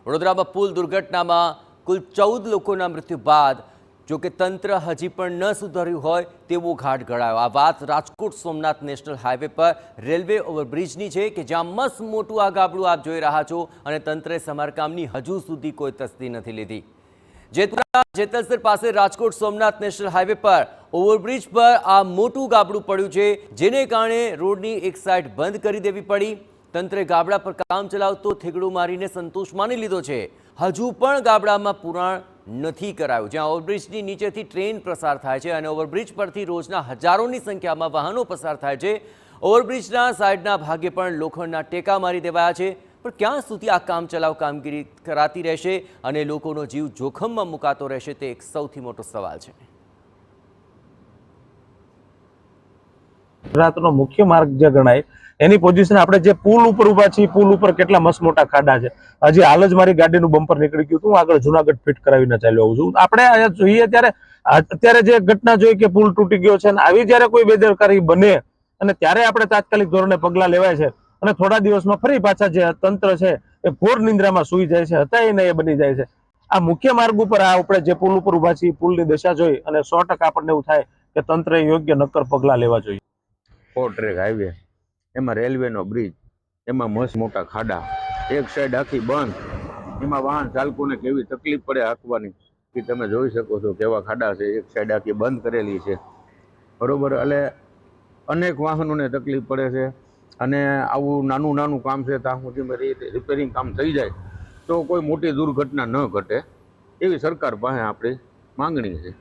વડોદરામાં પુલ દુર્ઘટનામાં કુલ 14 લોકોના મૃત્યુ બાદ જો કે તંત્ર હજી પણ ન સુધર્યું હોય તેવો ઘાટ ઘડાયો। આ વાત રાજકોટ સોમનાથ નેશનલ હાઈવે પર રેલવે ઓવરબ્રિજની છે કે જ્યાં મસ્ત મોટું આ ગાબડું આપ જોઈ રહ્યા છો અને તંત્રે સમારકામની હજુ સુધી કોઈ તસ્દી નથી લીધી। જેતપુરના જેતલસર પાસે રાજકોટ સોમનાથ નેશનલ હાઈવે પર ઓવરબ્રિજ પર આ મોટું ગાબડું પડ્યું છે, જેને કારણે રોડની એક સાઈડ બંધ કરી દેવી પડી। તંત્રે ગાબડા પર કામ ચલાવતો થેગડો મારીને સંતોષ માની લીધો છે। હજુ પણ ગાબડામાં પુરાણ નથી કરાયું, જ્યાં ઓવરબ્રિજની નીચેથી ટ્રેન પસાર થાય છે અને ઓવરબ્રિજ પરથી રોજના હજારોની સંખ્યામાં વાહનો પસાર થાય છે। ઓવરબ્રિજના સાઈડના ભાગે પણ લોખંડના ટેકા મારી દેવાયા છે, પણ ક્યાં સુધી આ કામચલાઉ કામગીરી કરાતી રહેશે અને લોકોનો જીવ જોખમમાં મુકાતો રહેશે તે એક સૌથી મોટો સવાલ છે। ગુજરાતનો મુખ્ય માર્ગ જે ગણાય એની પોઝિશન આપણે જે પુલ ઉપર ઉભા છીએ, પુલ ઉપર કેટલા મસ્ત મોટા ખાડા છે। હજી હાલ જ મારી ગાડીનું બમ્પર નીકળી ગયું હતું, હું આગળ જુનાગઢ ફિટ કરાવીને ચાલ્યો આવું છું। આપણે અહીંયા જોઈએ ત્યારે અત્યારે જે ઘટના જોઈ કે પુલ તૂટી ગયો છે અને આવી જયારે કોઈ બેદરકારી બને અને ત્યારે આપણે તાત્કાલિક ધોરણે પગલાં લેવાય છે અને થોડા દિવસમાં ફરી પાછા જે તંત્ર છે એ ઘોર નિંદ્રામાં સૂઈ જાય છે, હતા એને એ બની જાય છે। આ મુખ્ય માર્ગ ઉપર આ આપણે જે પુલ ઉપર ઉભા છીએ, પુલની દશા જોઈ અને 100% આપણને એવું થાય કે તંત્રએ યોગ્ય નક્કર પગલાં લેવા જોઈએ। 4 ટ્રેક હાઈવે, એમાં રેલવેનો બ્રિજ, એમાં મસ્ત મોટા ખાડા, એક સાઈડ આખી બંધ, એમાં વાહન ચાલકોને કેવી તકલીફ પડે હાંકવાની એ તમે જોઈ શકો છો। કેવા ખાડા છે, એક સાઈડ આખી બંધ કરેલી છે, બરોબર। એટલે અનેક વાહનોને તકલીફ પડે છે અને આવું નાનું નાનું કામ છે ત્યાં સુધી રિપેરિંગ કામ થઈ જાય તો કોઈ મોટી દુર્ઘટના ન ઘટે એવી સરકાર પાસે આપણી માંગણી છે।